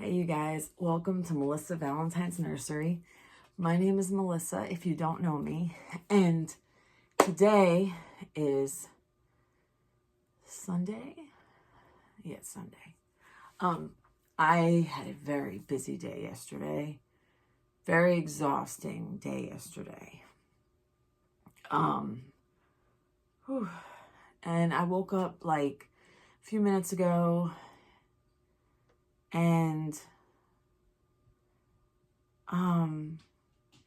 Hey you guys, welcome to Melissa Valentine's Nursery. My name is Melissa, if you don't know me, and today is Sunday? Yeah, it's Sunday. I had a very busy day yesterday. Very exhausting day yesterday. And I woke up like a few minutes ago and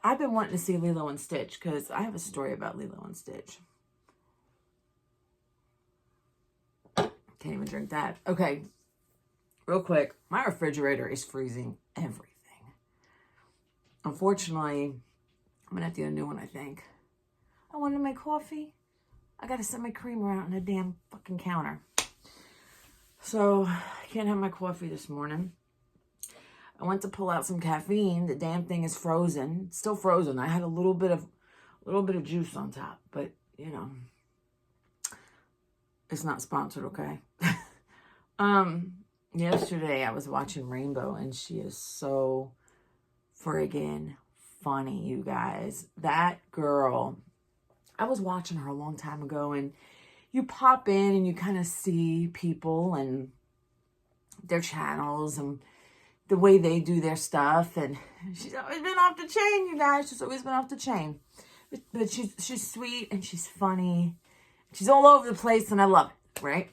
I've been wanting to see Lilo and Stitch because I have a story about Lilo and Stitch. Can't even drink that. Okay, real quick. My refrigerator is freezing everything. Unfortunately, I'm going to have to get a new one, I think. I wanted to make coffee. I got to set my creamer out on the damn fucking counter. So, I can't have my coffee this morning. I went to pull out some caffeine. The damn thing is frozen. It's still frozen. I had a little bit of juice on top, but you know, it's not sponsored, okay? Yesterday I was watching Rainbow and she is so friggin' funny, you guys. That girl, I was watching her a long time ago, and you pop in and you kind of see people and their channels and the way they do their stuff, and she's always been off the chain, you guys. She's always been off the chain. But she's sweet and she's funny. She's all over the place and I love it, right?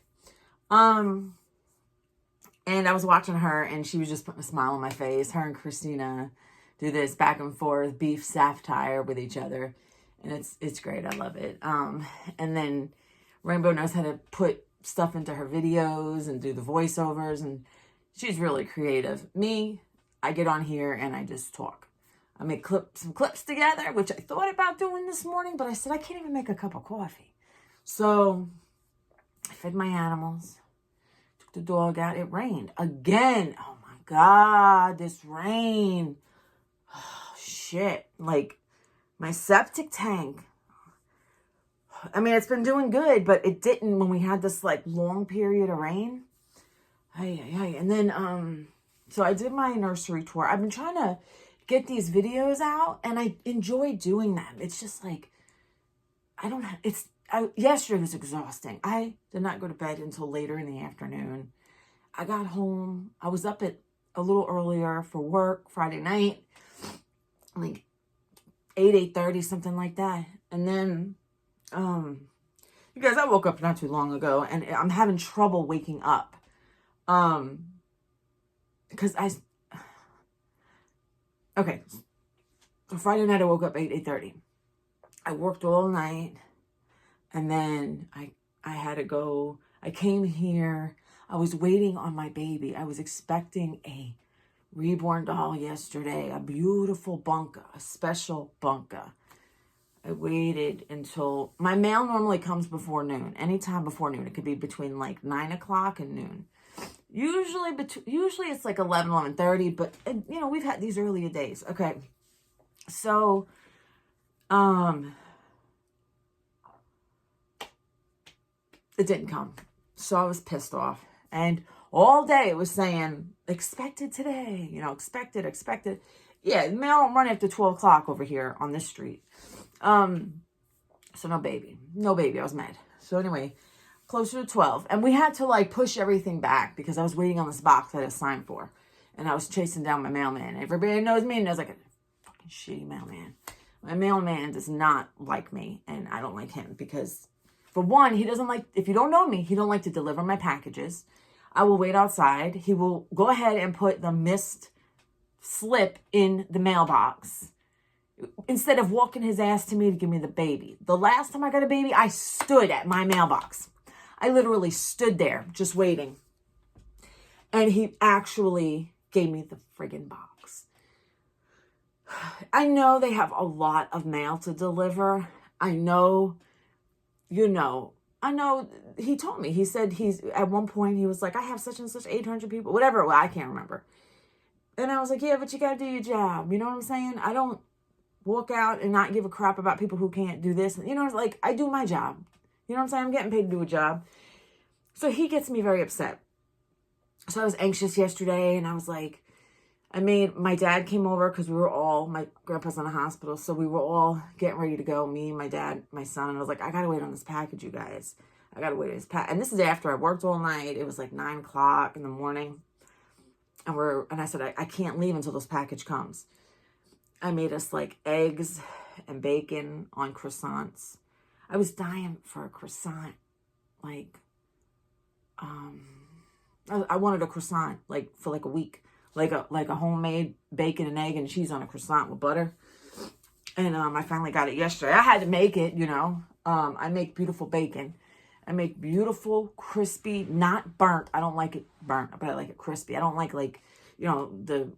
And I was watching her and she was just putting a smile on my face. Her and Christina do this back and forth beef satire with each other. And it's great. I love it. And then Rainbow knows how to put stuff into her videos and do the voiceovers, and she's really creative. Me, I get on here and I just talk. I make some clips together, which I thought about doing this morning, but I said I can't even make a cup of coffee. So I fed my animals, took the dog out. It rained again. Oh my God, this rain. Oh, shit. Like my septic tank. I mean, it's been doing good, but it didn't when we had this like long period of rain. And then, so I did my nursery tour. I've been trying to get these videos out and I enjoy doing them. It's just like, yesterday was exhausting. I did not go to bed until later in the afternoon. I got home. I was up at a little earlier for work Friday night, like 8:30, something like that. And then, you guys, I woke up not too long ago and I'm having trouble waking up. Because so Friday night I woke up 8:30. I worked all night and then I had to go. I came here. I was waiting on my baby. I was expecting a Reborn doll yesterday, a beautiful bunka, a special bunka. I waited until my mail normally comes before noon, anytime before noon. It could be between like 9 o'clock and noon. Usually it's like 11:30, but you know, we've had these earlier days. Okay. So, it didn't come. So I was pissed off. And all day it was saying, expected today, you know, expected. Yeah, the mail don't run after 12 o'clock over here on this street. So no baby. I was mad. So anyway, closer to 12. And we had to like push everything back because I was waiting on this box I had to sign for. And I was chasing down my mailman. Everybody knows me and knows like a fucking shitty mailman. My mailman does not like me and I don't like him because, for one, he doesn't like, if you don't know me, he don't like to deliver my packages. I will wait outside. He will go ahead and put the missed slip in the mailbox instead of walking his ass to me to give me the baby. The last time I got a baby, I stood at my mailbox. I literally stood there just waiting. And he actually gave me the friggin' box. I know they have a lot of mail to deliver. I know, you know, he told me, he said at one point he was like, I have such and such 800 people, whatever. Well, I can't remember. And I was like, yeah, but you got to do your job. You know what I'm saying? I don't walk out and not give a crap about people who can't do this. You know, like I do my job. You know what I'm saying? I'm getting paid to do a job. So he gets me very upset. So I was anxious yesterday and I was like, my dad came over because my grandpa's in the hospital. So we were all getting ready to go. Me, my dad, my son. And I was like, I got to wait on this package, you guys. I got to wait on this package. And this is after I worked all night. It was like 9 o'clock in the morning. And I said, I can't leave until this package comes. I made us like eggs and bacon on croissants. I was dying for a croissant. Like, I wanted a croissant like for like a week. Like a homemade bacon and egg and cheese on a croissant with butter. And I finally got it yesterday. I had to make it, you know. I make beautiful bacon. I make beautiful, crispy, not burnt. I don't like it burnt, but I like it crispy. I don't like, you know, the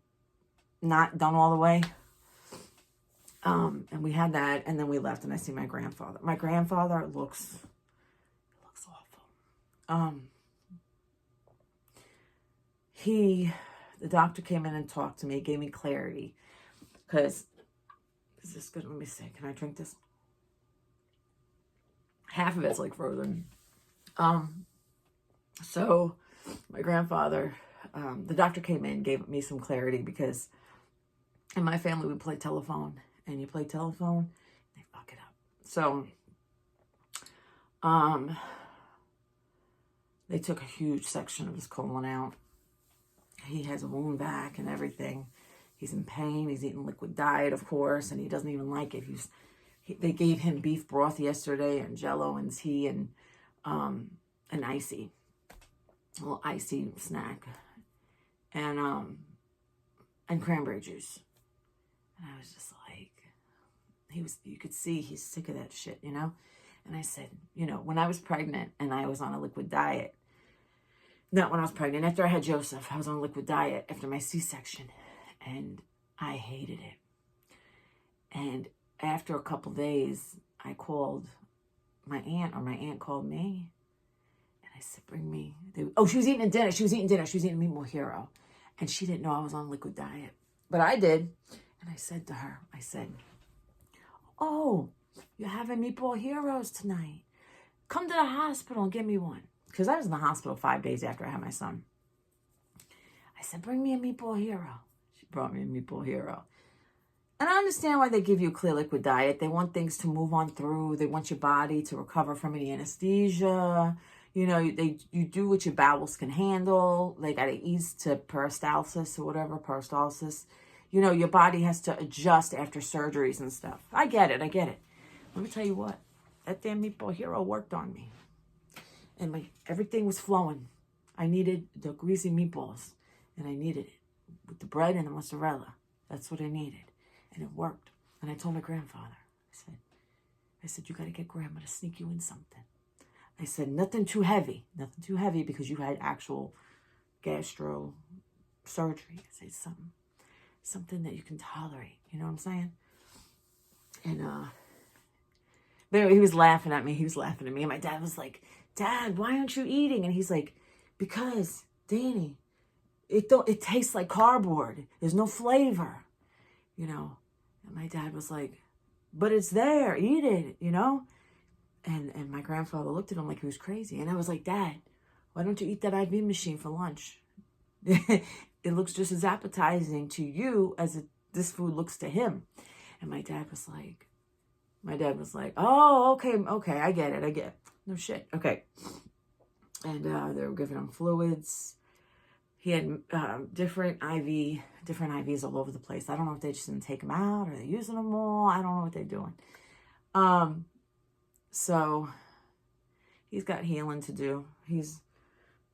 not done all the way. And we had that, and then we left, and I see my grandfather. My grandfather looks awful. The doctor came in and talked to me, gave me clarity. Because, is this good? Let me see. Can I drink this? Half of it's like frozen. So my grandfather, the doctor came in, gave me some clarity because in my family we play telephone, and you play telephone, they fuck it up. So, they took a huge section of his colon out. He has a wound vac and everything. He's in pain. He's eating liquid diet, of course, and he doesn't even like it. They gave him beef broth yesterday and Jello and tea and an icy, a little icy snack, and cranberry juice. And I was just like, you could see he's sick of that shit, you know? And I said, you know, when I was pregnant and I was on a liquid diet, not when I was pregnant, after I had Joseph, I was on a liquid diet after my C-section, and I hated it. And after a couple days, I called my aunt, or my aunt called me, and I said, bring me, she was eating dinner. She was eating Meatball Hero, and she didn't know I was on a liquid diet, but I did. And I said to her, oh, you're having Meatball Heroes tonight. Come to the hospital and get me one. Because I was in the hospital 5 days after I had my son. I said, bring me a Meatball Hero. She brought me a Meatball Hero. And I understand why they give you a clear liquid diet. They want things to move on through. They want your body to recover from any anesthesia. You know, you do what your bowels can handle. They got to ease to peristalsis or whatever, peristalsis. You know, your body has to adjust after surgeries and stuff. I get it. Let me tell you what. That damn Meatball Hero worked on me. And everything was flowing. I needed the greasy meatballs. And I needed it with the bread and the mozzarella. That's what I needed. And it worked. And I told my grandfather, I said, you got to get grandma to sneak you in something. I said, nothing too heavy because you had actual gastro surgery. I said, something that you can tolerate. You know what I'm saying? And, but anyway, he was laughing at me. And my dad was like, Dad, why aren't you eating? And he's like, because, Danny, it tastes like cardboard. There's no flavor, you know. And my dad was like, but it's there. Eat it, you know. And my grandfather looked at him like he was crazy. And I was like, Dad, why don't you eat that IV machine for lunch? It looks just as appetizing to you as this food looks to him. And my dad was like, oh, okay, I get it. No shit. Okay. And they were giving him fluids. He had different IVs all over the place. I don't know if they just didn't take them out or they're using them all. I don't know what they're doing. So he's got healing to do. He's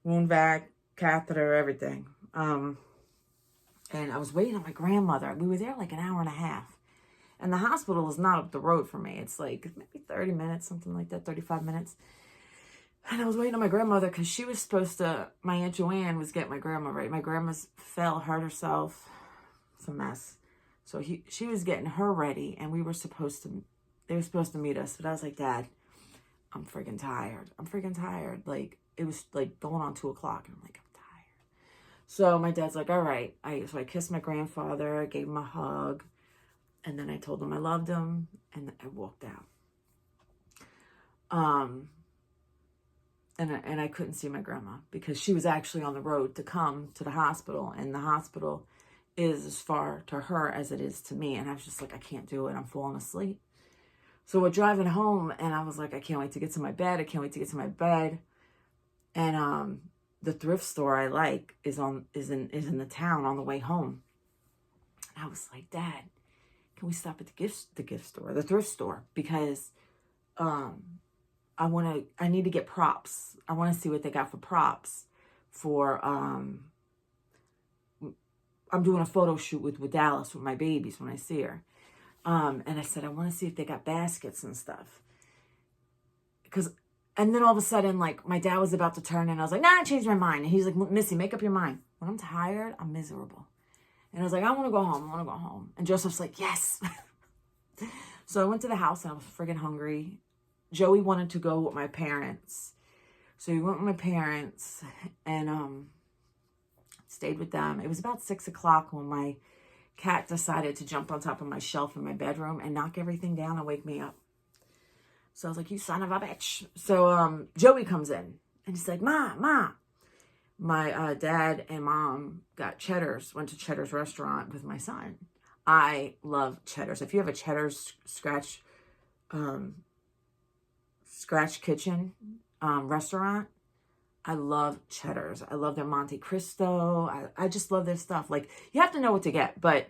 wound vac, catheter, everything. And I was waiting on my grandmother. We were there like an hour and a half. And the hospital is not up the road for me. It's like maybe 30 minutes, something like that, 35 minutes. And I was waiting on my grandmother because she was supposed to, my Aunt Joanne was getting my grandma ready. My grandma's hurt herself. It's a mess. So she was getting her ready, and they were supposed to meet us. But I was like, Dad, I'm freaking tired. Like, it was like going on 2 o'clock. And I'm like, I'm tired. So my dad's like, all right. So I kissed my grandfather. I gave him a hug. And then I told him I loved him, and I walked out. And I couldn't see my grandma because she was actually on the road to come to the hospital, and the hospital is as far to her as it is to me. And I was just like, I can't do it. I'm falling asleep. So we're driving home, and I was like, I can't wait to get to my bed. I can't wait to get to my bed. And the thrift store I like is in the town on the way home. And I was like, Dad, can we stop at the thrift store? Because I need to get props. I want to see what they got for props for I'm doing a photo shoot with Dallas with my babies when I see her. And I said, I want to see if they got baskets and stuff. And then all of a sudden, like, my dad was about to turn, and I was like, nah, I changed my mind. And he's like, Missy, make up your mind. When I'm tired, I'm miserable. And I was like, I want to go home. I want to go home. And Joseph's like, yes. So I went to the house, and I was friggin' hungry. Joey wanted to go with my parents. So he went with my parents and stayed with them. It was about 6 o'clock when my cat decided to jump on top of my shelf in my bedroom and knock everything down and wake me up. So I was like, you son of a bitch. So Joey comes in, and he's like, Ma. My dad and mom got Cheddar's, went to Cheddar's restaurant with my son. I love Cheddar's. If you have a Cheddar's scratch kitchen restaurant, I love Cheddar's. I love their Monte Cristo. I just love their stuff. Like, you have to know what to get. But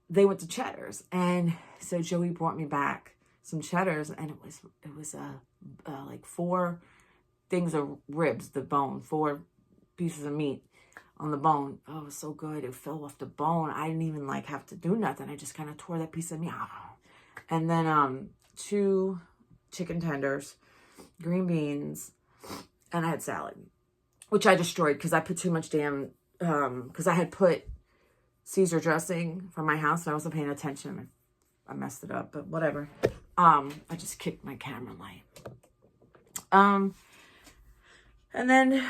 they went to Cheddar's, and so Joey brought me back some Cheddar's, and it was like 4 things of ribs, the bone, 4 pieces of meat on the bone. Oh, it was so good. It fell off the bone. I didn't even like have to do nothing. I just kind of tore that piece of meat off. And then 2 chicken tenders, green beans, and I had salad, which I destroyed because I put too much because I had put Caesar dressing from my house and I wasn't paying attention. I messed it up, but whatever. I just kicked my camera light. And then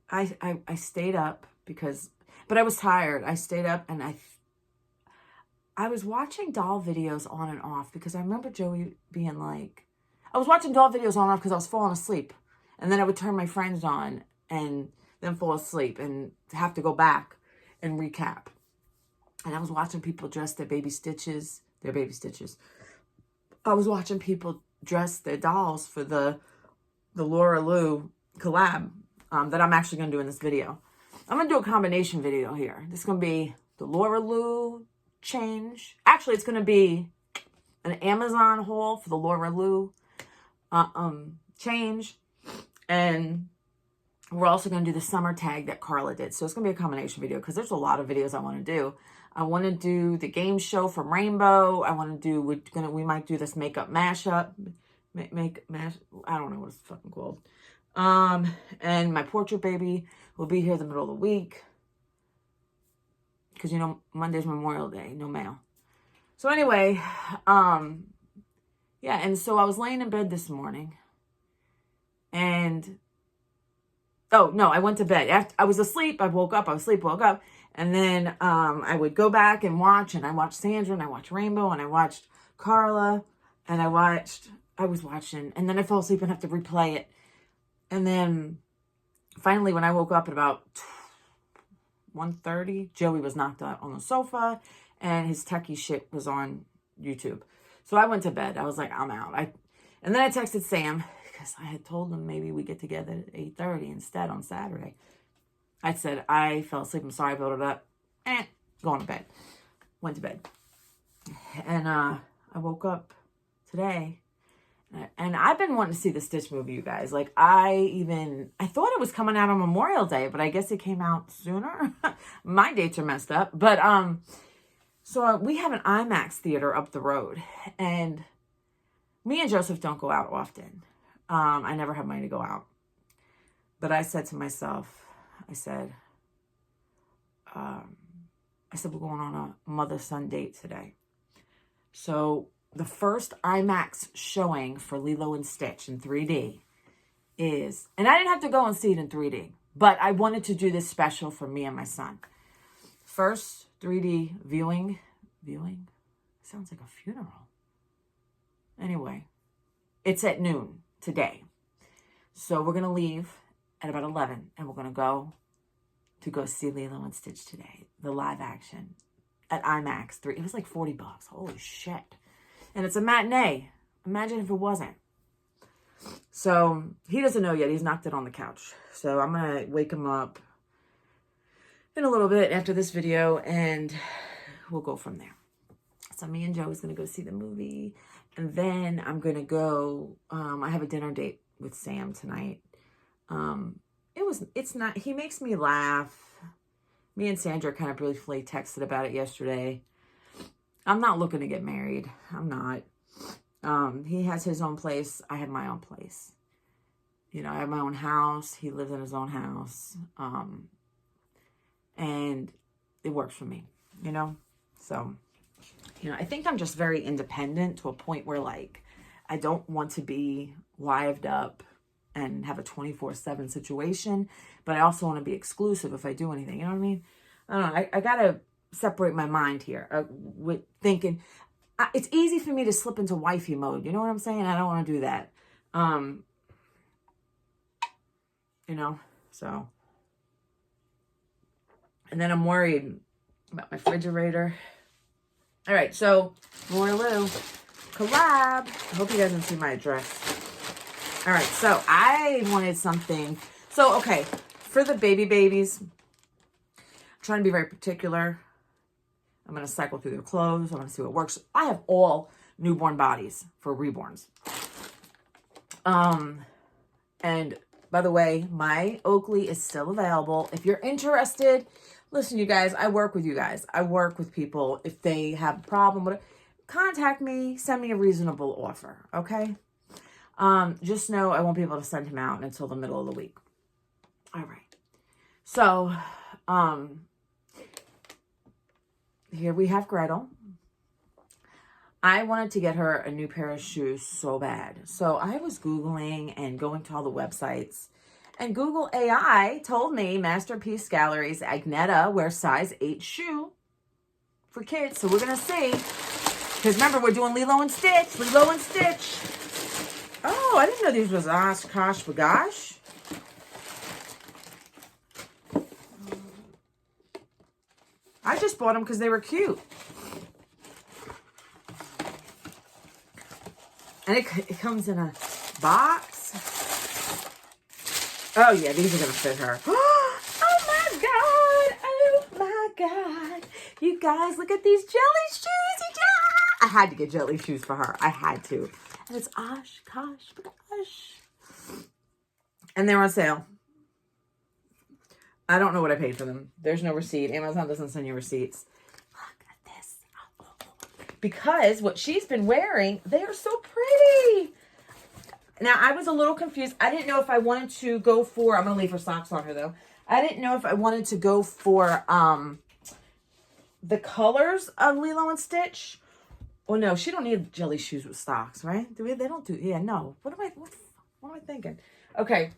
I stayed up but I was tired. I stayed up, and I was watching doll videos on and off because I remember Joey being like, I was watching doll videos on and off because I was falling asleep. And then I would turn my friends on and then fall asleep and have to go back and recap. And I was watching people dress their baby stitches. I was watching people dress their dolls for the Laura Lou collab that I'm actually going to do in this video. I'm going to do a combination video here. This is going to be the Laura Lou change. Actually, it's going to be an Amazon haul for the Laura Lou change. And we're also going to do the summer tag that Carla did. So it's going to be a combination video because there's a lot of videos I want to do. I want to do the game show from Rainbow. I want to do, we might do this makeup mashup. I don't know what it's fucking called. And my portrait baby will be here the middle of the week. Because, you know, Monday's Memorial Day. No mail. So anyway, yeah. And so I was laying in bed this morning. And, oh, no, I went to bed. I was asleep. I woke up. And then I would go back and watch. And I watched Sandra. And I watched Rainbow. And I watched Carla. And I was watching. And then I fell asleep and have to replay it. And then finally, when I woke up at about 1:30, Joey was knocked out on the sofa. And his techie shit was on YouTube. So I went to bed. I was like, I'm out. And then I texted Sam. Because I had told him maybe we get together at 8:30 instead on Saturday. I said, I fell asleep. I'm sorry, I built it up. Going to bed. Went to bed. And I woke up today. And I've been wanting to see the Stitch movie, you guys. Like, I thought it was coming out on Memorial Day, but I guess it came out sooner. My dates are messed up. But, so we have an IMAX theater up the road. And me and Joseph don't go out often. I never have money to go out. But I said to myself, I said, we're going on a mother-son date today. So the first IMAX showing for Lilo and Stitch in 3D is, and I didn't have to go and see it in 3D, but I wanted to do this special for me and my son. First 3D viewing? Sounds like a funeral. Anyway, it's at noon today. So we're going to leave at about 11 and we're going to go to go see Lilo and Stitch today, the live action at IMAX 3. It was like $40. Holy shit. And it's a matinee. Imagine if it wasn't. So he doesn't know yet. He's knocked it on the couch. So I'm going to wake him up in a little bit after this video and we'll go from there. So me and Joe is going to go see the movie. And then I'm going to go, I have a dinner date with Sam tonight. He makes me laugh. Me and Sandra kind of briefly texted about it yesterday. I'm not looking to get married. I'm not. He has his own place. I have my own place. You know, I have my own house. He lives in his own house. And it works for me, you know? So, you know, I think I'm just very independent to a point where, like, I don't want to be wived up and have a 24/7 situation, but I also want to be exclusive if I do anything. You know what I mean? I don't know. I got to separate my mind here with thinking. It's easy for me to slip into wifey mode. You know what I'm saying? I don't want to do that. You know, so. And then I'm worried about my refrigerator. All right, so more Lou. Collab. I hope he doesn't see my address. All right, so I wanted something. So, okay, for the babies, I'm trying to be very particular. I'm going to cycle through their clothes. I want to see what works. I have all newborn bodies for Reborns. And by the way, my Oakley is still available. If you're interested, listen, you guys, I work with you guys. I work with people. If they have a problem with it, contact me, send me a reasonable offer, okay? Just know I won't be able to send him out until the middle of the week. All right. So, here we have Gretel. I wanted to get her a new pair of shoes so bad. So I was Googling and going to all the websites. And Google AI told me Masterpiece Gallery's Agneta wears size 8 shoe for kids. So we're going to see. Because remember, we're doing Lilo and Stitch. Lilo and Stitch. Oh, I didn't know these was Oshkosh Bagosh. I just bought them because they were cute. And it comes in a box. Oh, yeah, these are going to fit her. Oh, my God. Oh, my God. You guys, look at these jelly shoes. Yeah! I had to get jelly shoes for her. I had to. And it's Oshkosh Bagosh. And they're on sale. I don't know what I paid for them. There's no receipt. Amazon doesn't send you receipts. Look at this. Because what she's been wearing, they are so pretty. Now, I was a little confused. I didn't know if I wanted to go for, I'm going to leave her socks on her, though. I didn't know if I wanted to go for the colors of Lilo and Stitch. Oh, no, she don't need jelly shoes with socks, right? They don't do, yeah, no. What am I thinking? Okay,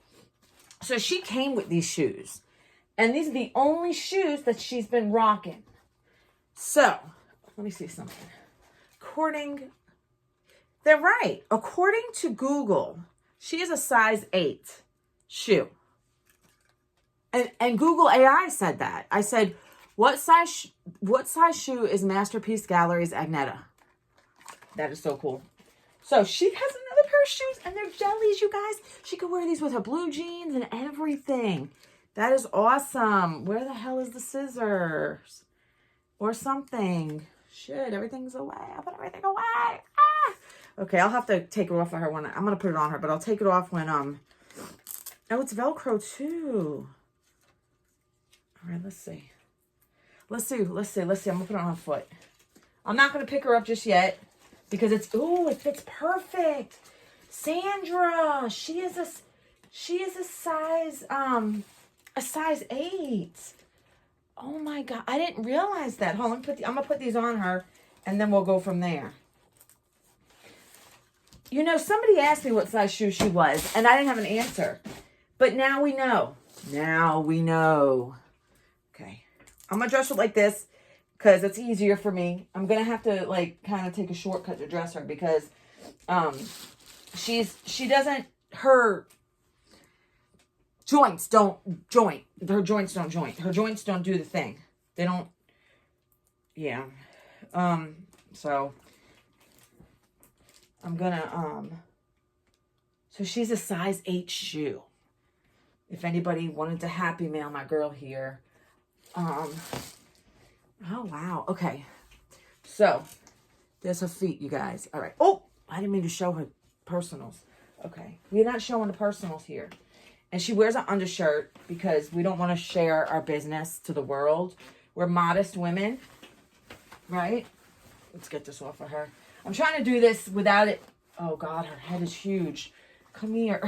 so she came with these shoes. And these are the only shoes that she's been rocking. So, let me see something. They're right. According to Google, she is a size 8 shoe. And Google AI said that. I said, what size shoe is Masterpiece Gallery's Agneta? That is so cool. So she has another pair of shoes and they're jellies, you guys. She could wear these with her blue jeans and everything. That is awesome. Where the hell is the scissors? Or something. Shit, everything's away. I put everything away. Ah! Okay, I'll have to take it off of her when I'm going to put it on her, but I'll take it off when, oh, it's Velcro too. All right, let's see. Let's see. I'm going to put it on her foot. I'm not going to pick her up just yet because it fits perfect. Sandra, she is a size, a size 8. Oh my God. I didn't realize that. Hold on. I'm going to put these on her and then we'll go from there. You know, somebody asked me what size shoe she was and I didn't have an answer. But now we know. Now we know. Okay. I'm going to dress her like this because it's easier for me. I'm going to have to like kind of take a shortcut to dress her because joints don't joint. Her joints don't joint. Her joints don't do the thing. They don't, yeah. So I'm gonna, so she's a size 8 shoe. If anybody wanted to happy mail my girl here. Oh, wow. Okay. So there's her feet, you guys. All right. Oh, I didn't mean to show her personals. Okay. We're not showing the personals here. And she wears an undershirt because we don't want to share our business to the world. We're modest women, right? Let's get this off of her. I'm trying to do this without it. Oh, God, her head is huge. Come here.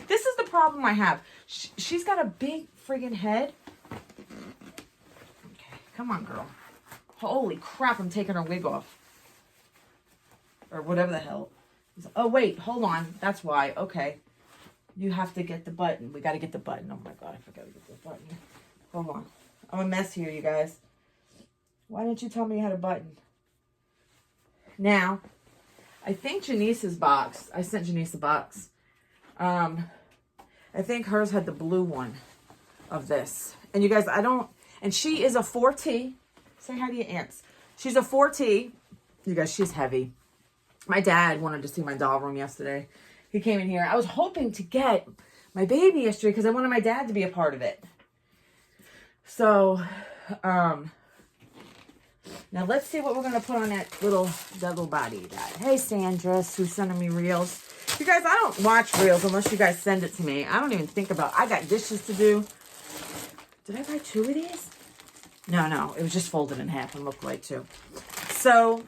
This is the problem I have. She's got a big friggin' head. Okay, come on, girl. Holy crap, I'm taking her wig off. Or whatever the hell. Oh, wait, hold on. That's why. Okay. You have to get the button. We got to get the button. Oh, my God, I forgot to get the button. Hold on. I'm a mess here, you guys. Why didn't you tell me you had a button? Now, I think Janice's box. I sent Janice a box. I think hers had the blue one of this. And you guys, I don't... And she is a 4T. Say hi to your aunts. She's a 4T. You guys, she's heavy. My dad wanted to see my doll room yesterday. He came in here. I was hoping to get my baby yesterday because I wanted my dad to be a part of it. So, now let's see what we're going to put on that little body guy. Hey, Sandra, who's sending me reels. You guys, I don't watch reels unless you guys send it to me. I don't even think about it. I got dishes to do. Did I buy 2 of these? No. It was just folded in half and looked like 2. So,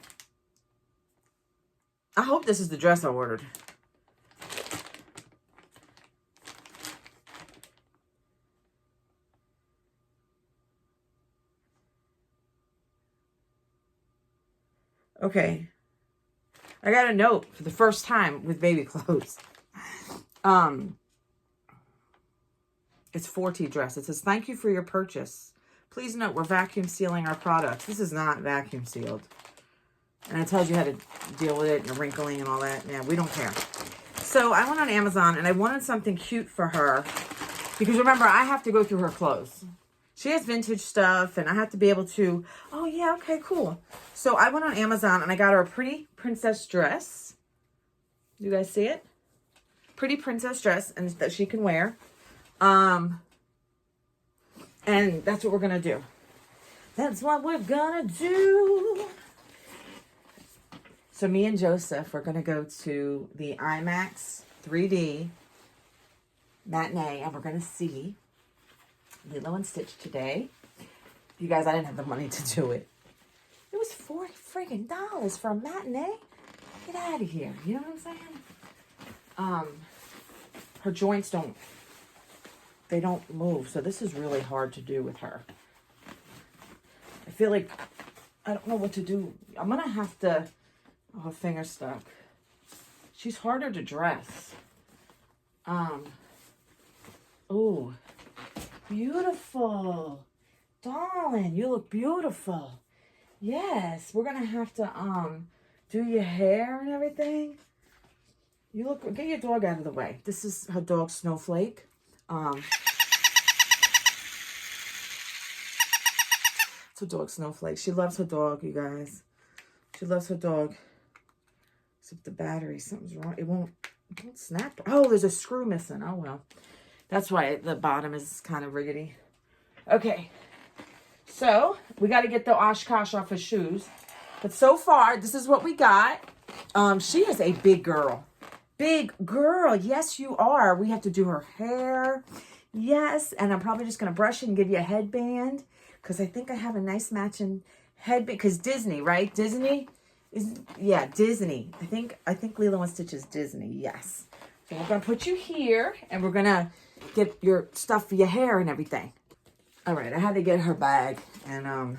I hope this is the dress I ordered. Okay. I got a note for the first time with baby clothes. It's 4T dress. It says, thank you for your purchase. Please note, we're vacuum sealing our products. This is not vacuum sealed. And it tells you how to deal with it and the wrinkling and all that. Yeah, we don't care. So I went on Amazon and I wanted something cute for her. Because remember, I have to go through her clothes. She has vintage stuff and I have to be able to, oh yeah, okay, cool. So I went on Amazon and I got her a pretty princess dress. You guys see it? Pretty princess dress and that she can wear. And that's what we're going to do. That's what we're going to do. So me and Joseph are going to go to the IMAX 3D matinee and we're going to see Lilo and Stitch today. You guys, I didn't have the money to do it. It was $40 friggin' for a matinee. Get out of here. You know what I'm saying? Her joints don't move. So this is really hard to do with her. I feel like I don't know what to do. I'm going to have to... Oh, her finger's stuck. She's harder to dress. Oh, beautiful. Darling, you look beautiful. Yes, we're going to have to do your hair and everything. You look... Get your dog out of the way. This is her dog, Snowflake. It's her dog, Snowflake. She loves her dog, you guys. She loves her dog. Except the battery, something's wrong. It won't snap. Oh, there's a screw missing. Oh, well. That's why the bottom is kind of rickety. Okay. So, we got to get the Oshkosh off her shoes. But so far, this is what we got. She is a big girl. Big girl. Yes, you are. We have to do her hair. Yes. And I'm probably just going to brush it and give you a headband. Because I think I have a nice matching headband. Because Disney, right? Disney is... Yeah, Disney. I think Lilo and Stitch is Disney. Yes. So we're going to put you here. And we're going to get your stuff for your hair and everything. All right. I had to get her bag. And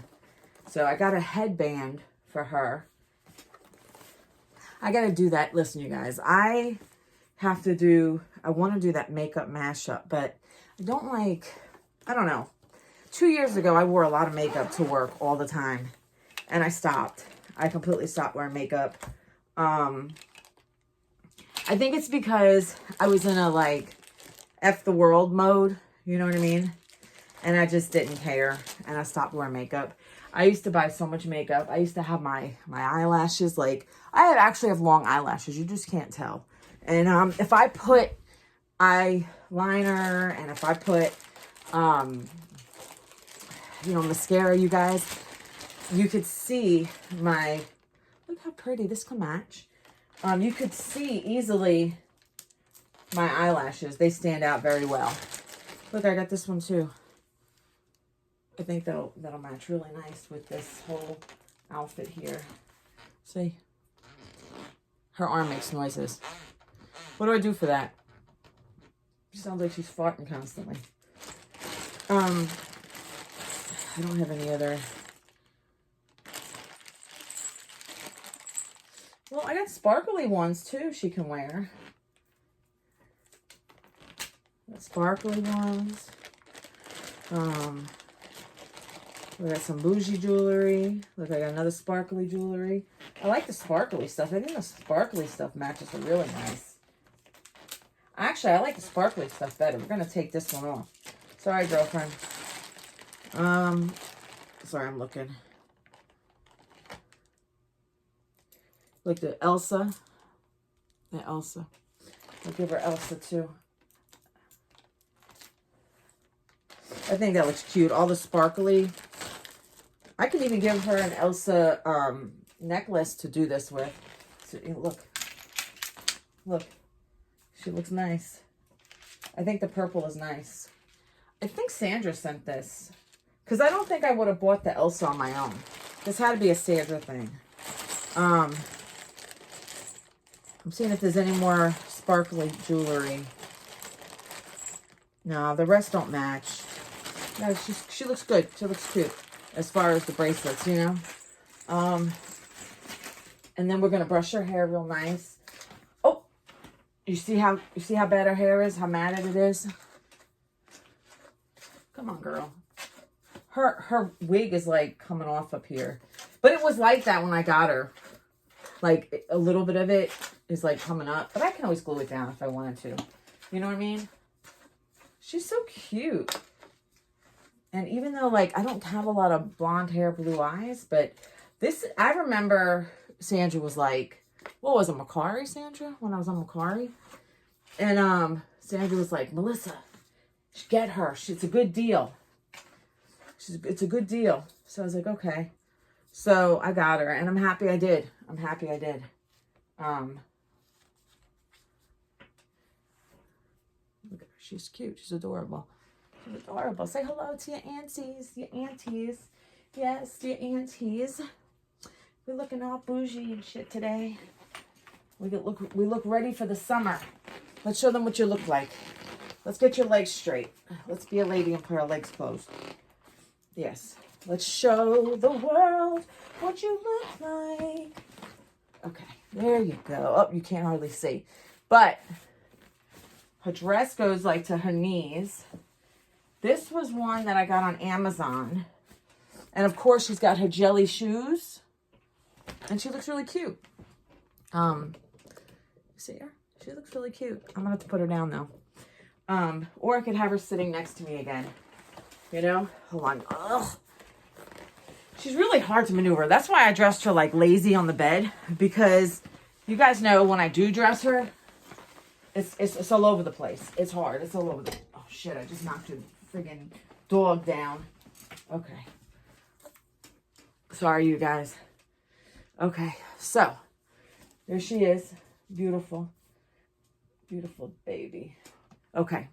so I got a headband for her. I got to do that. Listen, you guys, I want to do that makeup mashup, but I don't know. 2 years ago, I wore a lot of makeup to work all the time and I stopped. I completely stopped wearing makeup. I think it's because I was in a F the world mode. You know what I mean? And I just didn't care. And I stopped wearing makeup. I used to buy so much makeup. I used to have my eyelashes. Like, I actually have long eyelashes. You just can't tell. And if I put eyeliner and if I put, you know, mascara, you guys, you could see my, look how pretty. This can match. You could see easily my eyelashes. They stand out very well. Look, I got this one too. I think that'll match really nice with this whole outfit here. See? Her arm makes noises. What do I do for that? She sounds like she's farting constantly. I don't have any other. Well, I got sparkly ones too she can wear. Sparkly ones. We got some bougie jewelry. Look, I got another sparkly jewelry. I like the sparkly stuff. I think the sparkly stuff matches are really nice. Actually, I like the sparkly stuff better. We're going to take this one off. Sorry, girlfriend. Sorry, I'm looking. Look at Elsa. Yeah, Elsa. I'll give her Elsa too. I think that looks cute. All the sparkly. I can even give her an Elsa necklace to do this with. So, look. Look. She looks nice. I think the purple is nice. I think Sandra sent this. Because I don't think I would have bought the Elsa on my own. This had to be a Sandra thing. I'm seeing if there's any more sparkly jewelry. No, the rest don't match. No, she looks good. She looks cute as far as the bracelets, you know. And then we're gonna brush her hair real nice. Oh, you see how bad her hair is? How matted it is? Come on, girl. Her wig is like coming off up here, but it was like that when I got her. Like a little bit of it is like coming up, but I can always glue it down if I wanted to. You know what I mean? She's so cute. And even though, like, I don't have a lot of blonde hair, blue eyes, but this, I remember Sandra was like, what was it, Macari, Sandra? When I was on Macari. And Sandra was like, Melissa, get her. It's a good deal. It's a good deal. So I was like, okay. So I got her, and I'm happy I did. I'm happy I did. Look at her. She's cute. She's adorable. She's adorable. Say hello to your aunties. Your aunties. Yes, your aunties. We're looking all bougie and shit today. We look ready for the summer. Let's show them what you look like. Let's get your legs straight. Let's be a lady and put our legs closed. Yes. Let's show the world what you look like. Okay. There you go. Oh, you can't hardly see. But her dress goes like to her knees. This was one that I got on Amazon. And of course, she's got her jelly shoes. And she looks really cute. See her? She looks really cute. I'm going to have to put her down though. Or I could have her sitting next to me again. You know? Hold on. Ugh. She's really hard to maneuver. That's why I dressed her like lazy on the bed. Because you guys know when I do dress her, it's all over the place. It's hard. It's all over the... Oh shit, I just knocked your friggin' dog down. Okay. Sorry, you guys. Okay, so there she is. Beautiful. Beautiful baby. Okay.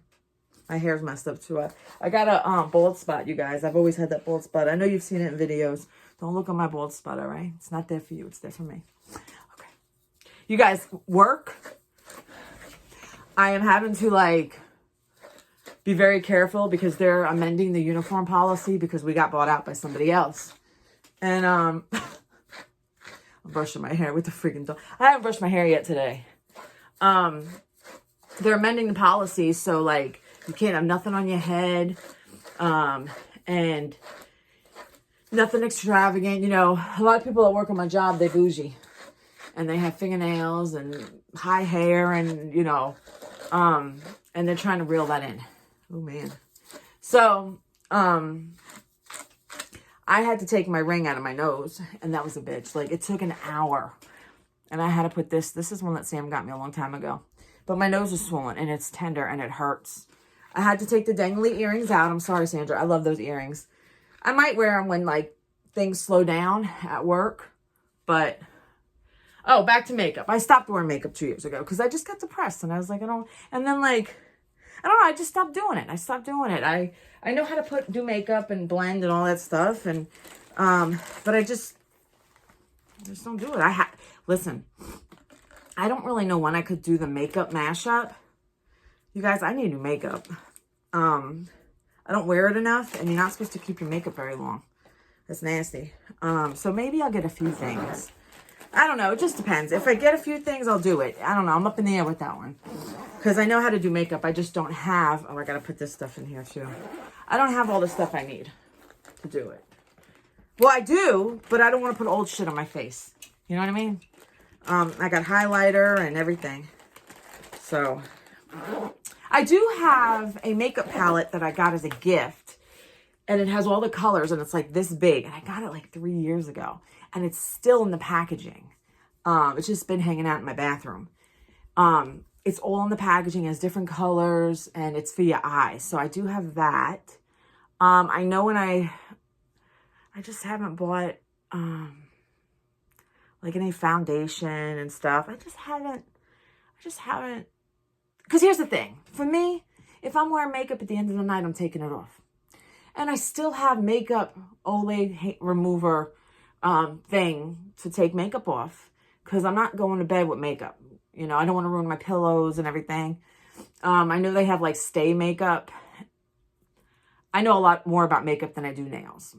My hair's messed up too. I got a bald spot, you guys. I've always had that bald spot. I know you've seen it in videos. Don't look at my bald spot, all right? It's not there for you. It's there for me. Okay. You guys, work. I am having to, like, be very careful because they're amending the uniform policy because we got bought out by somebody else. And, I'm brushing my hair with the freaking dog. I haven't brushed my hair yet today. They're amending the policy, so, like, you can't have nothing on your head, and nothing extravagant. You know, a lot of people that work on my job, they bougie, and they have fingernails and high hair, and, you know, and And they're trying to reel that in. Oh, man. So, I had to take my ring out of my nose, and that was a bitch. Like, it took an hour. And I had to put this. This is one that Sam got me a long time ago. But my nose is swollen, and it's tender, and it hurts. I had to take the dangly earrings out. I'm sorry, Sandra. I love those earrings. I might wear them when, like, things slow down at work. But, oh, back to makeup. I stopped wearing makeup 2 years ago because I just got depressed. And I was like, I don't, and then, like, I don't know. I just stopped doing it. I stopped doing it. I know how to do makeup and blend and all that stuff. And, but I just don't do it. Listen, I don't really know when I could do the makeup mashup. You guys, I need new makeup. I don't wear it enough, and you're not supposed to keep your makeup very long. That's nasty. So maybe I'll get a few things. I don't know. It just depends. If I get a few things, I'll do it. I don't know. I'm up in the air with that one. Because I know how to do makeup. I just don't have... Oh, I got to put this stuff in here, too. I don't have all the stuff I need to do it. Well, I do, but I don't want to put old shit on my face. You know what I mean? I got highlighter and everything. So, I do have a makeup palette that I got as a gift. And it has all the colors, and it's like this big. And I got it like 3 years ago. And it's still in the packaging. It's just been hanging out in my bathroom. It's all in the packaging, it has different colors, and it's for your eyes. So I do have that. I know when I just haven't bought, like any foundation and stuff. I just haven't, because here's the thing. For me, if I'm wearing makeup at the end of the night, I'm taking it off. And I still have makeup Olay remover thing to take makeup off, because I'm not going to bed with makeup. You know, I don't want to ruin my pillows and everything. I know they have like stay makeup. I know a lot more about makeup than I do nails.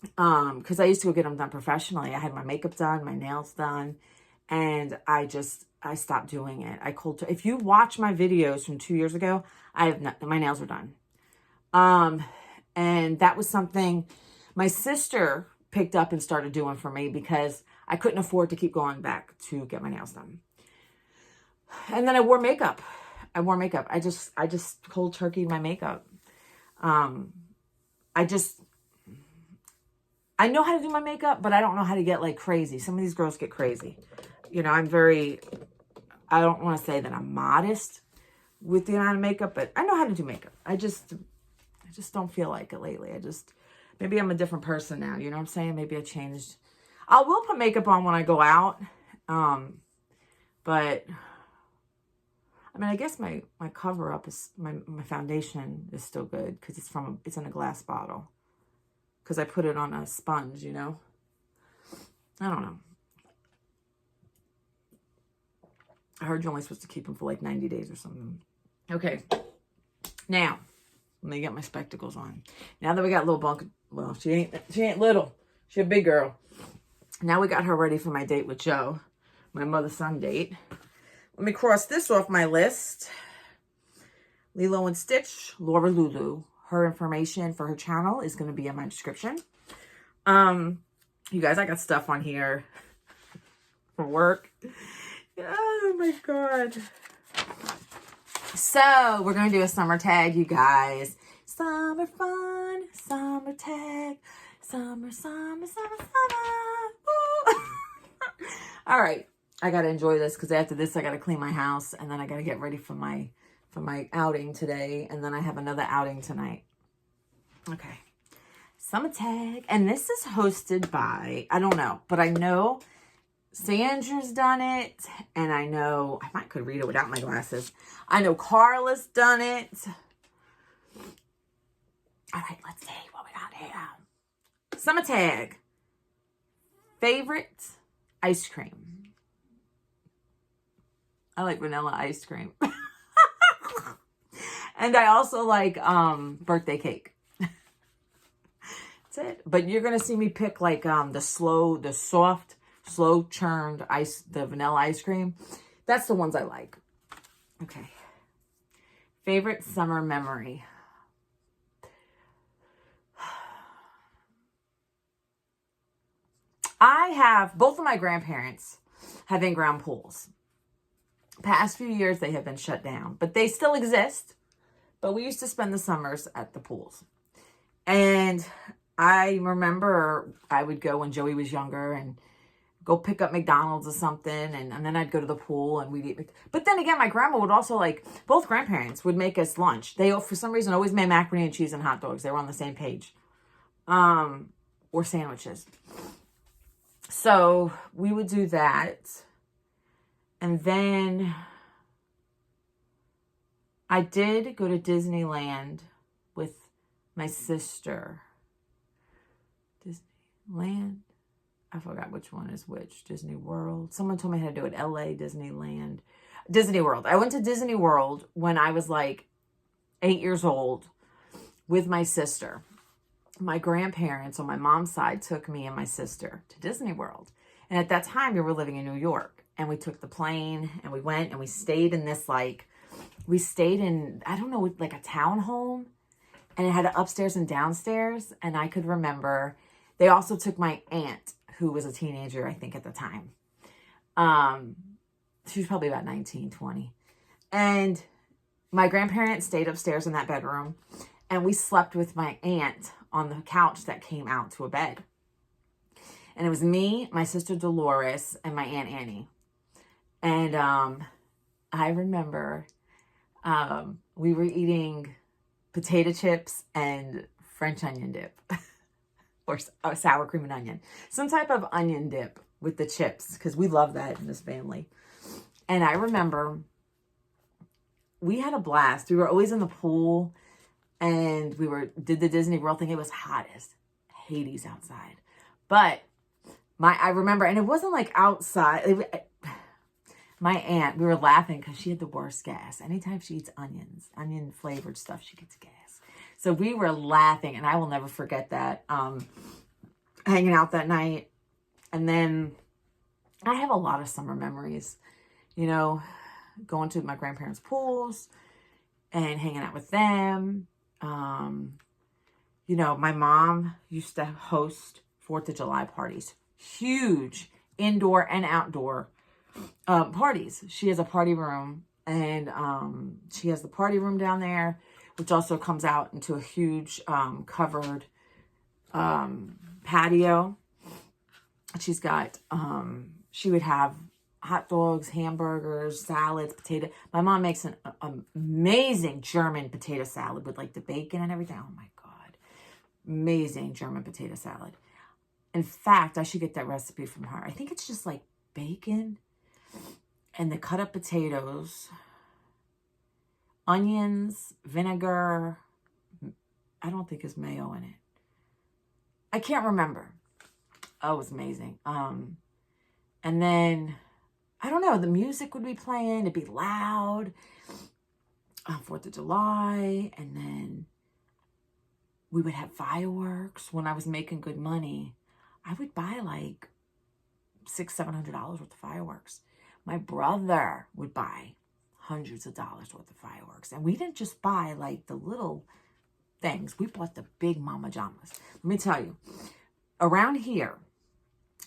Because I used to go get them done professionally. I had my makeup done, my nails done, and I stopped doing it. If you watch my videos from 2 years ago, my nails were done. And that was something my sister picked up and started doing for me because I couldn't afford to keep going back to get my nails done. And then I wore makeup. I just cold turkeyed my makeup. I know how to do my makeup, but I don't know how to get like crazy. Some of these girls get crazy. You know, I don't want to say that I'm modest with the amount of makeup, but I know how to do makeup. I just don't feel like it lately. Maybe I'm a different person now. You know what I'm saying? Maybe I changed. I will put makeup on when I go out. But I mean, I guess my cover up is, my foundation is still good because it's in a glass bottle. Because I put it on a sponge, you know. I don't know. I heard you're only supposed to keep them for like 90 days or something. Okay. Now, let me get my spectacles on. Now that we got little bunk, well, she ain't little. She a big girl. Now we got her ready for my date with Joe. My mother-son date. Let me cross this off my list. Lilo and Stitch, Laura Lulu. Her information for her channel is going to be in my description. You guys, I got stuff on here for work. Oh my God. So, we're going to do a summer tag, you guys. Summer fun, summer tag, summer. Woo. All right. I got to enjoy this because after this, I got to clean my house. And then I got to get ready for my outing today. And then I have another outing tonight. Okay. Summer tag. And this is hosted by, I don't know, but I know Sandra's done it. And I know, I might could read it without my glasses. I know Carla's done it. All right, let's see what we got here. Summer tag. Favorite ice cream. I like vanilla ice cream. And I also like birthday cake. That's it. But you're going to see me pick like the soft, slow churned the vanilla ice cream. That's the ones I like. Okay. Favorite summer memory. I have, both of my grandparents have in-ground pools. Past few years, they have been shut down, but they still exist. But we used to spend the summers at the pools. And I remember I would go when Joey was younger and go pick up McDonald's or something. And then I'd go to the pool and we'd eat. But then again, my grandma would also, like, both grandparents would make us lunch. They, for some reason, always made macaroni and cheese and hot dogs. They were on the same page. Or sandwiches. So we would do that. And then I did go to Disneyland with my sister. Disneyland? I forgot which one is which. Disney World. Someone told me how to do it. LA, Disneyland. Disney World. I went to Disney World when I was like 8 years old with my sister. My grandparents on my mom's side took me and my sister to Disney World. And at that time, we were living in New York. And we took the plane and we went and we stayed in this, like, we stayed in, I don't know, like a townhome. And it had an upstairs and downstairs. And I could remember, they also took my aunt, who was a teenager, I think, at the time. She was probably about 19, 20. And my grandparents stayed upstairs in that bedroom. And we slept with my aunt on the couch that came out to a bed. And it was me, my sister Dolores, and my Aunt Annie. And I remember we were eating potato chips and French onion dip. or sour cream and onion. Some type of onion dip with the chips, because we love that in this family. And I remember we had a blast. We were always in the pool, and we did the Disney World thing. It was hot as Hades outside. But I remember, and it wasn't like outside. My aunt, we were laughing because she had the worst gas. Anytime she eats onion flavored stuff, she gets gas. So we were laughing, and I will never forget that, hanging out that night. And then I have a lot of summer memories, you know, going to my grandparents' pools and hanging out with them. You know, my mom used to host 4th of July parties, huge indoor and outdoor parties. She has a party room, and she has the party room down there, which also comes out into a huge covered patio. She's got, she would have hot dogs, hamburgers, salads, potato. My mom makes an amazing German potato salad with like the bacon and everything. Oh my God. Amazing German potato salad. In fact, I should get that recipe from her. I think it's just like bacon and the cut up potatoes, onions, vinegar. I don't think there's mayo in it. I can't remember. Oh, it was amazing. And then, I don't know, the music would be playing. It'd be loud. 4th of July. And then we would have fireworks. When I was making good money, I would buy like $600-700 worth of fireworks. My brother would buy hundreds of dollars worth of fireworks. And we didn't just buy like the little things. We bought the big mama jamas. Let me tell you, around here,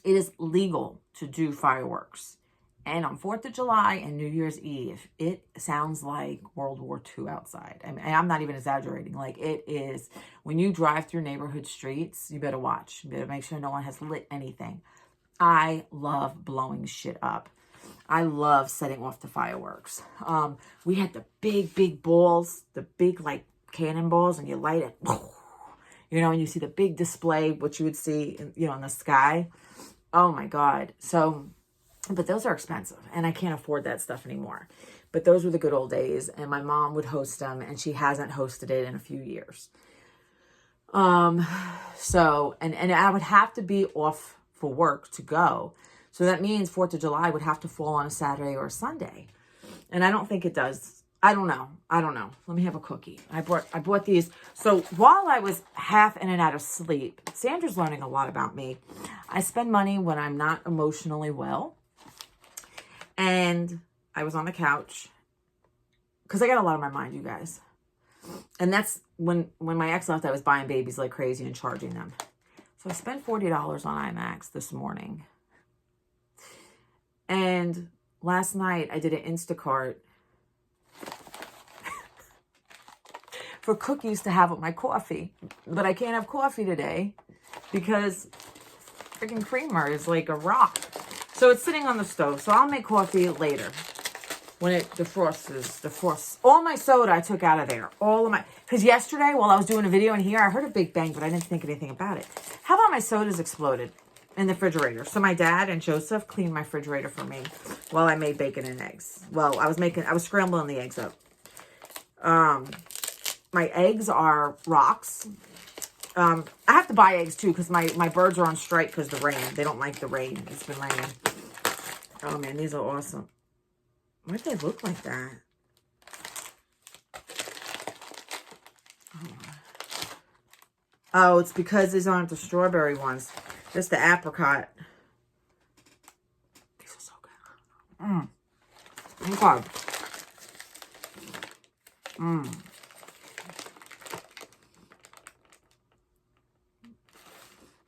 it is legal to do fireworks. And on 4th of July and New Year's Eve, it sounds like World War II outside. I mean, I'm not even exaggerating. Like, it is, when you drive through neighborhood streets, you better watch. You better make sure no one has lit anything. I love blowing shit up. I love setting off the fireworks. We had the big balls, the big, like, cannonballs, and you light it. You know, and you see the big display, what you would see, you know, in the sky. Oh, my God. So, but those are expensive, and I can't afford that stuff anymore. But those were the good old days, and my mom would host them, and she hasn't hosted it in a few years. So, and I would have to be off for work to go. So that means 4th of July would have to fall on a Saturday or a Sunday. And I don't think it does. I don't know. Let me have a cookie. I bought these. So while I was half in and out of sleep, Sandra's learning a lot about me. I spend money when I'm not emotionally well. And I was on the couch because I got a lot on my mind, you guys. And that's when my ex left, I was buying babies like crazy and charging them. So I spent $40 on IMAX this morning. And last night I did an Instacart for cookies to have with my coffee. But I can't have coffee today because freaking creamer is like a rock. So it's sitting on the stove. So I'll make coffee later when it defrosts. All my soda I took out of there. All of my, because yesterday while I was doing a video in here, I heard a big bang, but I didn't think anything about it. How about my sodas exploded in the refrigerator? So my dad and Joseph cleaned my refrigerator for me while I made bacon and eggs. Well, I was scrambling the eggs up. My eggs are rocks. I have to buy eggs too because my birds are on strike because the rain. They don't like the rain. It's been raining. Oh man, these are awesome. Why do they look like that? Oh, it's because these aren't the strawberry ones. Just the apricot. These are so good. Okay.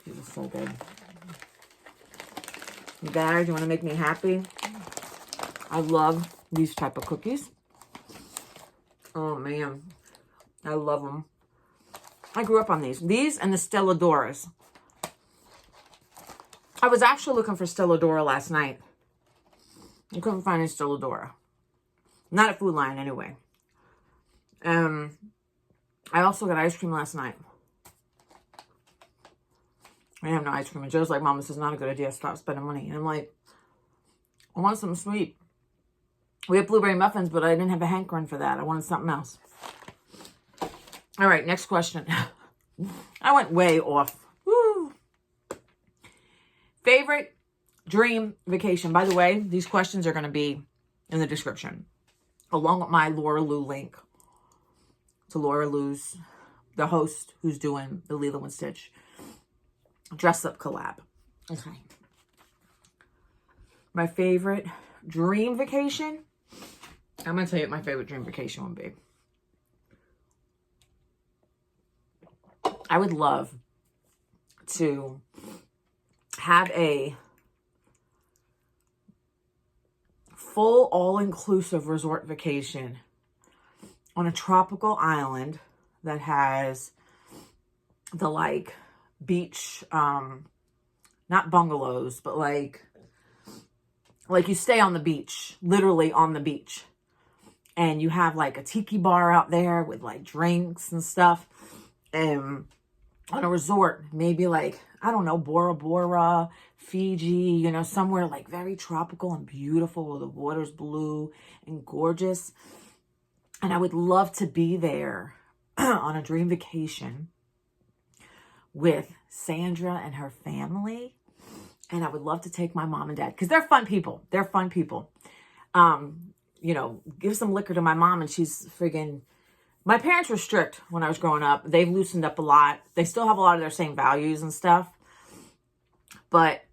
These are so good. You guys, you want to make me happy? I love these type of cookies. Oh, man. I love them. I grew up on these. These and the Stelladoras. I was actually looking for Stelladora last night. I couldn't find a Stelladora. Not at Food Lion, anyway. I also got ice cream last night. I have no ice cream. And Joe's like, Mom, this is not a good idea. Stop spending money. And I'm like, I want something sweet. We have blueberry muffins, but I didn't have a hankering for that. I wanted something else. All right, next question. I went way off. Woo. Favorite dream vacation. By the way, these questions are going to be in the description, along with my Laura Lou link to Laura Lou's, the host who's doing the Lilo and Stitch dress up collab. Okay. My favorite dream vacation. I'm going to tell you what my favorite dream vacation would be. I would love to have a full all-inclusive resort vacation on a tropical island that has the like beach, not bungalows, but like you stay on the beach, literally on the beach. And you have like a tiki bar out there with like drinks and stuff. And on a resort, maybe like, I don't know, Bora Bora, Fiji, you know, somewhere like very tropical and beautiful where the water's blue and gorgeous. And I would love to be there on a dream vacation with Sandra and her family. And I would love to take my mom and dad because they're fun people. They're fun people. You know, give some liquor to my mom and she's friggin'. My parents were strict when I was growing up. They've loosened up a lot. They still have a lot of their same values and stuff. But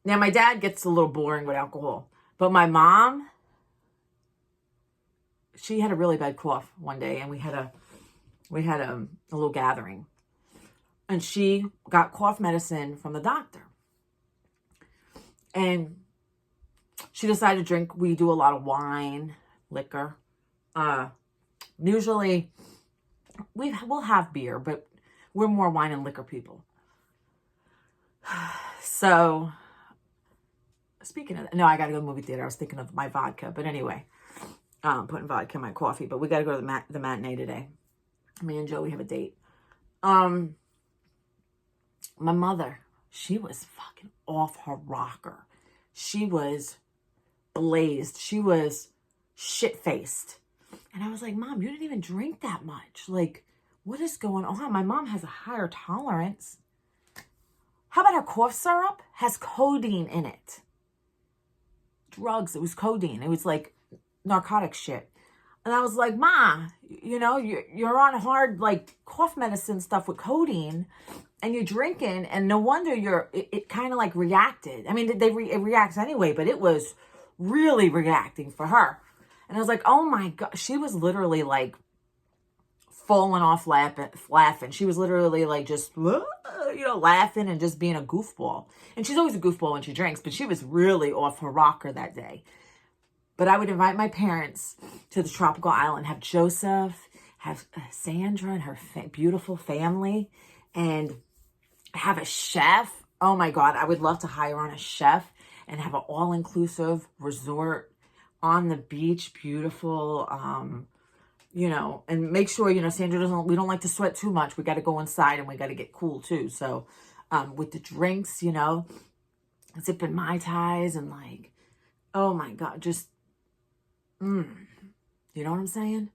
now my dad gets a little boring with alcohol. But my mom, she had a really bad cough one day and we had a little gathering. And she got cough medicine from the doctor. And she decided to drink. We do a lot of wine, liquor. Usually we'll have beer, but we're more wine and liquor people. So speaking of, no, I got to go to the movie theater. I was thinking of my vodka, but anyway, putting vodka in my coffee, but we got to go to the matinee today. Me and Joe, we have a date. My mother, she was fucking off her rocker. She was blazed. She was shit-faced. And I was like, Mom, you didn't even drink that much. Like, what is going on? My mom has a higher tolerance. How about her cough syrup? Has codeine in it. Drugs. It was codeine. It was like narcotic shit. And I was like, Ma, you know, you're on hard, like, cough medicine stuff with codeine. And you're drinking. And no wonder it kind of, like, reacted. I mean, it reacts anyway. But it was really reacting for her. And I was like, oh my God. She was literally like falling off laughing. She was literally like just, you know, laughing and just being a goofball. And she's always a goofball when she drinks, but she was really off her rocker that day. But I would invite my parents to the tropical island, have Joseph, have Sandra and her beautiful family, and have a chef. Oh my God, I would love to hire on a chef and have an all-inclusive resort on the beach, beautiful, you know, and make sure, you know, Sandra we don't like to sweat too much. We got to go inside and we got to get cool too. So with the drinks, you know, sipping Mai Tais and like, oh my God, just, you know what I'm saying?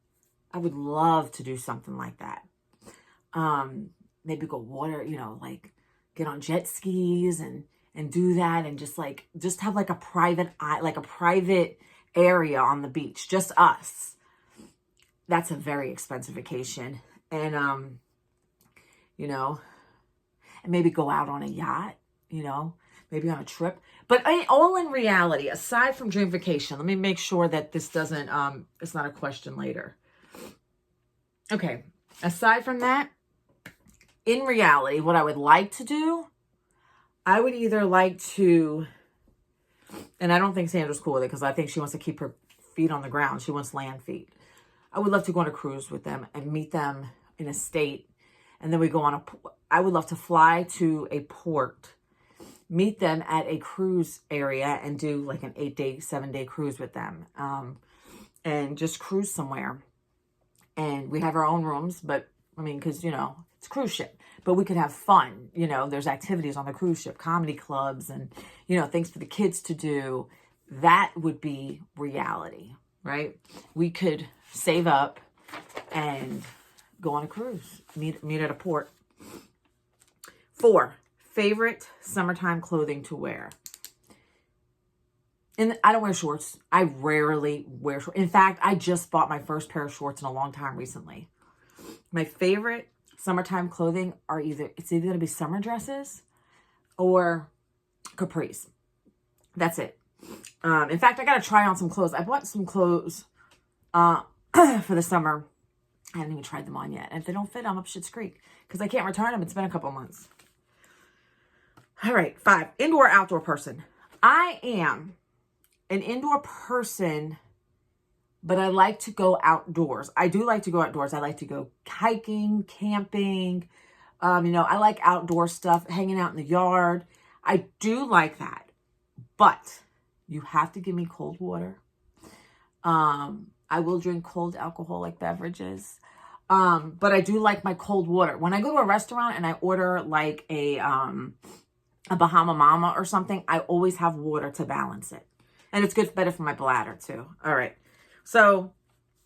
I would love to do something like that. Maybe go water, you know, like get on jet skis and do that, and just have like a private area on the beach, just us. That's a very expensive vacation. And you know, and maybe go out on a yacht, you know, maybe on a trip. But all in reality, aside from dream vacation, let me make sure that this doesn't it's not a question later. Okay, aside from that, in reality, what I would like to do, I would either like to, and I don't think Sandra's cool with it because I think she wants to keep her feet on the ground. She wants land feet. I would love to go on a cruise with them and meet them in a state. And then we go on I would love to fly to a port, meet them at a cruise area and do like an 8-day, 7-day cruise with them. And just cruise somewhere. And we have our own rooms, but I mean, because, you know, it's a cruise ship, but we could have fun. You know, there's activities on the cruise ship, comedy clubs and, you know, things for the kids to do. That would be reality, right? We could save up and go on a cruise, meet at a port. 4, favorite summertime clothing to wear. And I don't wear shorts. I rarely wear shorts. In fact, I just bought my first pair of shorts in a long time recently. My favorite summertime clothing are it's either going to be summer dresses or capris. That's it. In fact, I got to try on some clothes. I bought some clothes for the summer. I haven't even tried them on yet. And if they don't fit, I'm up Schitt's Creek because I can't return them. It's been a couple months. All right, 5, indoor outdoor person. I am an indoor person, but I like to go outdoors. I do like to go outdoors. I like to go hiking, camping. You know, I like outdoor stuff, hanging out in the yard. I do like that, but you have to give me cold water. I will drink cold alcoholic beverages. But I do like my cold water. When I go to a restaurant and I order like a Bahama Mama or something, I always have water to balance it. And it's better for my bladder too. All right. So,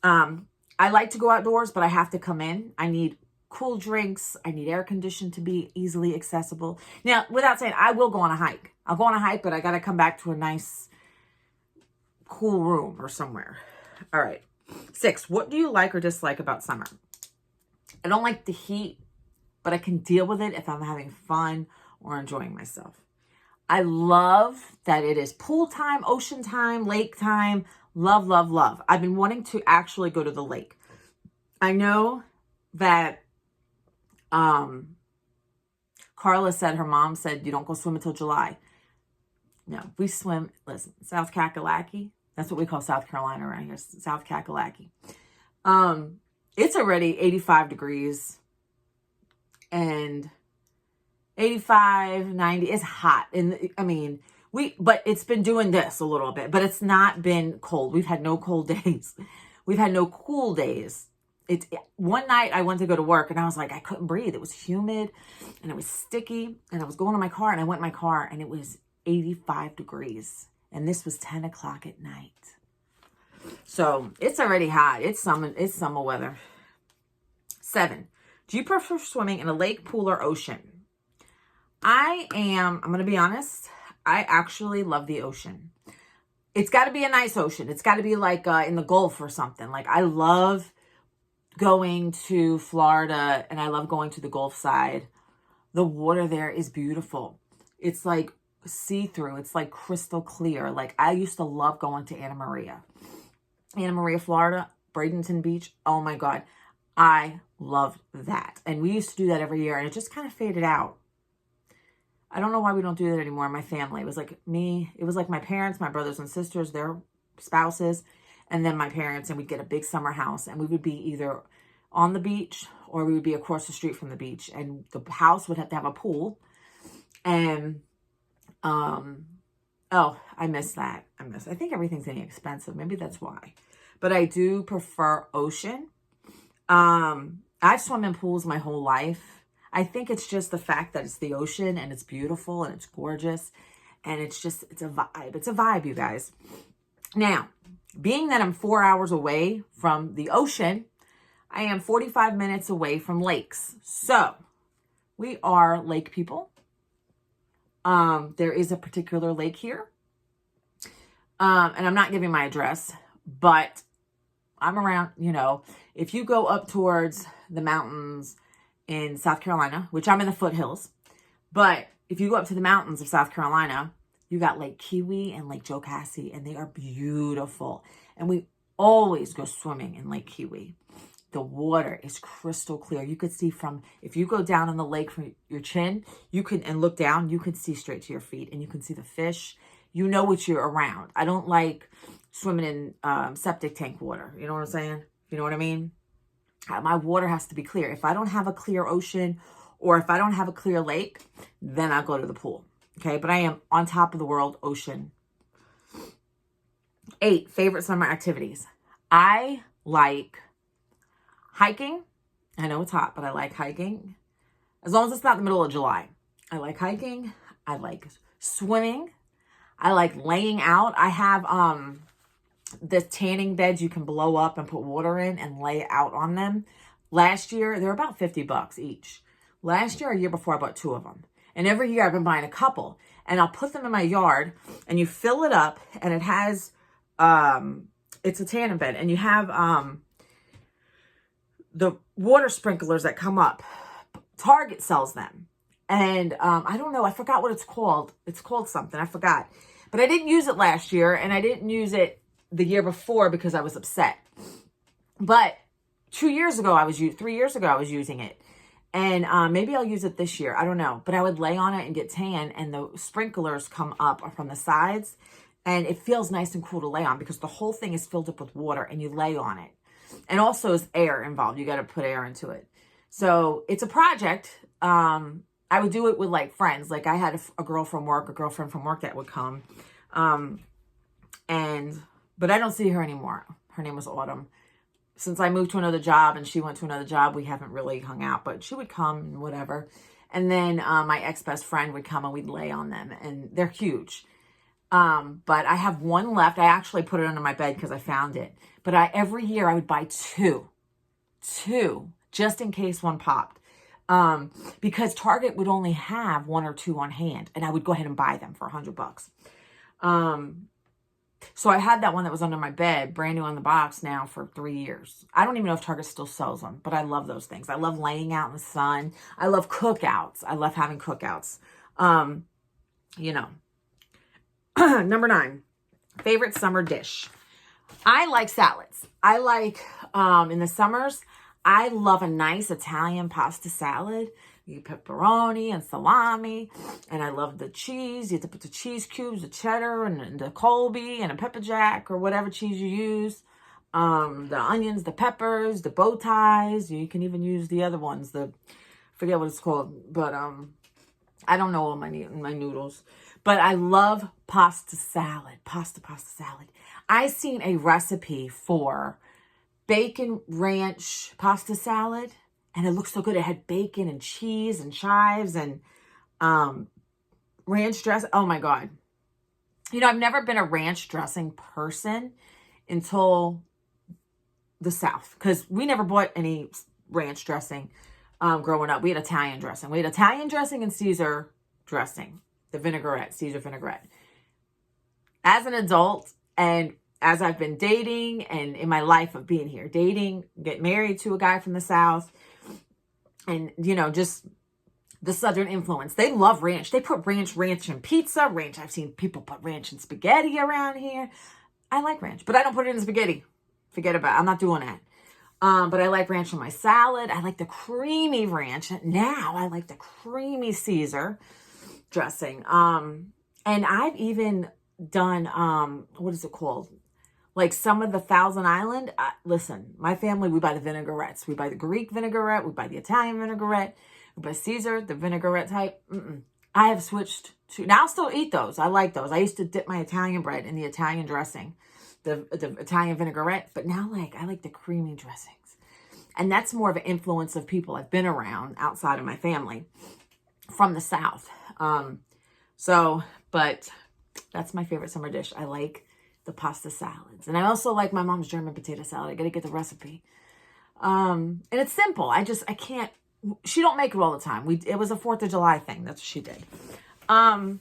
I like to go outdoors, but I have to come in. I need cool drinks. I need air conditioning to be easily accessible. Now, without saying, I will go on a hike. I'll go on a hike, but I got to come back to a nice, cool room or somewhere. All right. 6, what do you like or dislike about summer? I don't like the heat, but I can deal with it if I'm having fun or enjoying myself. I love that it is pool time, ocean time, lake time. Love, love, love. I've been wanting to actually go to the lake. I know that Carla said, her mom said, you don't go swim until July. No, we swim, listen, South Kakalaki. That's what we call South Carolina around here, South Kakalaki. It's already 85 degrees and 85, 90, it's hot. And I mean, but it's been doing this a little bit, but it's not been cold. We've had no cold days. We've had no cool days. One night I went to go to work and I was like, I couldn't breathe. It was humid and it was sticky and I was going to my car and I went in my car and it was 85 degrees. And this was 10 o'clock at night. So it's already hot. It's summer weather. 7, do you prefer swimming in a lake, pool, or ocean? I'm going to be honest. I actually love the ocean. It's got to be a nice ocean. It's got to be like in the Gulf or something. Like I love going to Florida and I love going to the Gulf side. The water there is beautiful. It's like see-through. It's like crystal clear. Like I used to love going to Anna Maria, Florida, Bradenton Beach. Oh my God. I loved that. And we used to do that every year and it just kind of faded out. I don't know why we don't do that anymore in my family. It was like me. It was like my parents, my brothers and sisters. They're spouses, and then my parents, and we'd get a big summer house, and we would be either on the beach or we would be across the street from the beach, and the house would have to have a pool. And oh, I miss that. I think everything's getting expensive. Maybe that's why. But I do prefer ocean. I've swum in pools my whole life. I think it's just the fact that it's the ocean and it's beautiful and it's gorgeous. And it's a vibe. It's a vibe, you guys. Now, being that I'm 4 hours away from the ocean, I am 45 minutes away from lakes. So, we are lake people. There is a particular lake here. And I'm not giving my address, but I'm around, if you go up towards the mountains in South Carolina, which I'm in the foothills, but if you go up to the mountains of South Carolina, you got Lake Kiwi and Lake Jocassee, and they are beautiful. And we always go swimming in Lake Kiwi. The water is crystal clear. You could see if you go down in the lake from your chin, and look down, you can see straight to your feet, and you can see the fish. You know what you're around. I don't like swimming in septic tank water. You know what I'm saying? You know what I mean? My water has to be clear. If I don't have a clear ocean or if I don't have a clear lake, then I'll go to the pool. Okay, but I am on top of the world, ocean. 8, favorite summer activities. I like hiking. I know it's hot, but I like hiking. As long as it's not the middle of July. I like hiking. I like swimming. I like laying out. I have the tanning beds you can blow up and put water in and lay out on them. Last year, they're about $50 each. Last year or year before, I bought 2 of them. And every year I've been buying a couple. And I'll put them in my yard and you fill it up and it has, it's a tanning bed. And you have the water sprinklers that come up. Target sells them. And I don't know, I forgot what it's called. It's called something, I forgot. But I didn't use it last year and I didn't use it the year before because I was upset. But 3 years ago, I was using it. And maybe I'll use it this year. I don't know. But I would lay on it and get tan. And the sprinklers come up from the sides. And it feels nice and cool to lay on because the whole thing is filled up with water and you lay on it. And also there's air involved. You got to put air into it. So it's a project. I would do it with like friends. Like I had a girlfriend from work that would come. But I don't see her anymore. Her name was Autumn. Since I moved to another job and she went to another job, we haven't really hung out, but she would come and whatever. And then my ex-best friend would come and we'd lay on them and they're huge. But I have one left. I actually put it under my bed because I found it. But every year I would buy two, just in case one popped. Because Target would only have 1 or 2 on hand and I would go ahead and buy them for $100. So I had that one that was under my bed, brand new on the box now for 3 years. I don't even know if Target still sells them, but I love those things. I love laying out in the sun. I love cookouts. I love having cookouts. Number 9, favorite summer dish. I like salads. I like, in the summers, I love a nice Italian pasta salad. You pepperoni and salami, and I love the cheese. You have to put the cheese cubes, the cheddar, and the Colby, and a pepper jack, or whatever cheese you use. The onions, the peppers, the bow ties. You can even use the other ones. Forget what it's called, but I don't know all my noodles. But I love pasta salad, pasta salad. I seen a recipe for bacon ranch pasta salad. And it looked so good. It had bacon and cheese and chives and ranch dressing. Oh, my God. I've never been a ranch dressing person until the South. Because we never bought any ranch dressing growing up. We had Italian dressing. We had Italian dressing and Caesar dressing. The vinaigrette, Caesar vinaigrette. As an adult and as I've been dating and in my life of being here, dating, get married to a guy from the South, and, just the Southern influence. They love ranch. They put ranch in pizza, ranch. I've seen people put ranch in spaghetti around here. I like ranch, but I don't put it in spaghetti. Forget about it. I'm not doing that. But I like ranch on my salad. I like the creamy ranch. Now I like the creamy Caesar dressing. And I've even done, what is it called? Like some of the Thousand Island, listen, my family, we buy the vinaigrettes. We buy the Greek vinaigrette. We buy the Italian vinaigrette. We buy Caesar, the vinaigrette type. I have switched to, now I'll still eat those. I like those. I used to dip my Italian bread in the Italian dressing, the Italian vinaigrette. But now, like, I like the creamy dressings. And that's more of an influence of people I've been around outside of my family from the South. But that's my favorite summer dish. I like the pasta salads. And I also like my mom's German potato salad. I got to get the recipe. And it's simple. I can't, she don't make it all the time. It was a 4th of July thing. That's what she did. I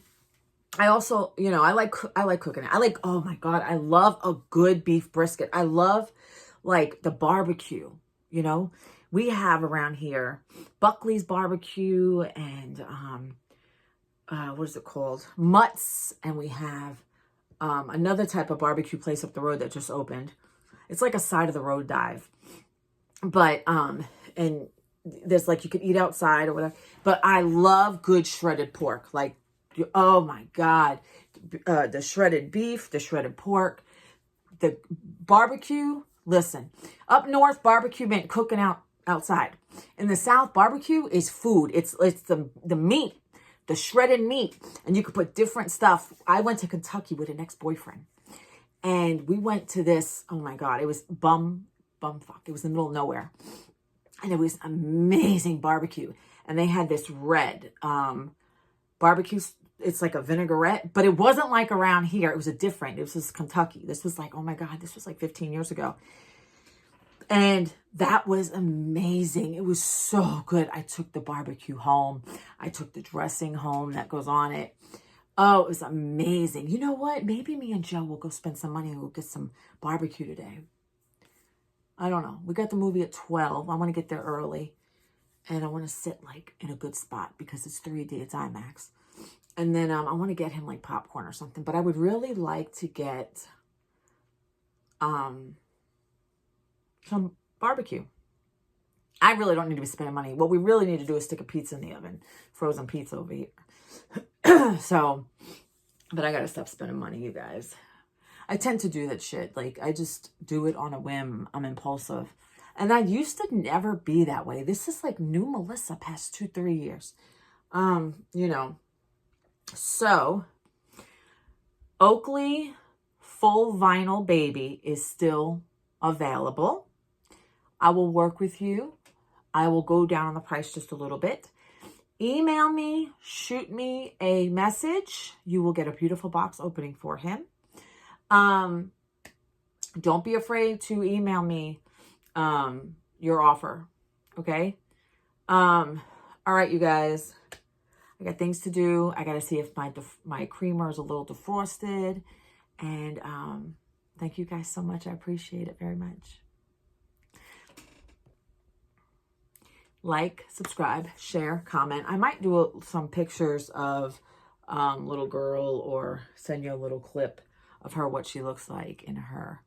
also, you know, I like cooking it. Oh my God, I love a good beef brisket. I love like the barbecue, you know, we have around here, Buckley's barbecue and, what is it called? Mutt's. And we have, another type of barbecue place up the road that just opened. It's like a side of the road dive, but, and there's like, you could eat outside or whatever, but I love good shredded pork. Like, oh my God, the shredded beef, the shredded pork, the barbecue. Listen, up north, barbecue meant cooking outside. In the South, barbecue is food. It's the meat, the shredded meat, and you could put different stuff. I went to Kentucky with an ex-boyfriend, and we went to this. Oh my God, it was bumfuck. It was in the middle of nowhere, and it was amazing barbecue. And they had this red barbecue. It's like a vinaigrette, but it wasn't like around here. It was it was just Kentucky. This was like, oh my God, this was like 15 years ago. And that was amazing. It was so good. I took the barbecue home. I took the dressing home that goes on it. Oh, it was amazing. You know what? Maybe me and Joe will go spend some money and we'll get some barbecue today. I don't know. We got the movie at 12. I want to get there early. And I want to sit like in a good spot because it's 3D. It's IMAX. And then I want to get him like popcorn or something. But I would really like to get some barbecue. I really don't need to be spending money. What we really need to do is stick a pizza in the oven. Frozen pizza over here. So, but I got to stop spending money, you guys. I tend to do that shit. Like, I just do it on a whim. I'm impulsive. And I used to never be that way. This is like new Melissa past 2-3 years. You know. So, Oakley full vinyl baby is still available. I will work with you. I will go down on the price just a little bit. Email me, shoot me a message. You will get a beautiful box opening for him. Don't be afraid to email me your offer. Okay? All right, you guys. I got things to do. I got to see if my creamer is a little defrosted. And thank you guys so much. I appreciate it very much. Like, subscribe, share, comment. I might do some pictures of little girl or send you a little clip of her, what she looks like in her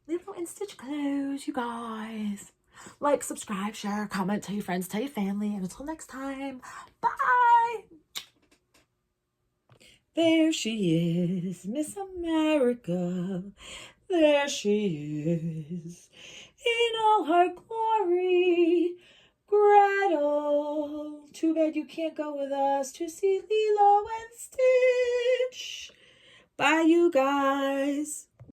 little in-stitch clothes, you guys. Like, subscribe, share, comment, tell your friends, tell your family. And until next time, bye. There she is, Miss America. There she is, in all her glory. Gretel, too bad you can't go with us to see Lilo and Stitch. Bye, you guys.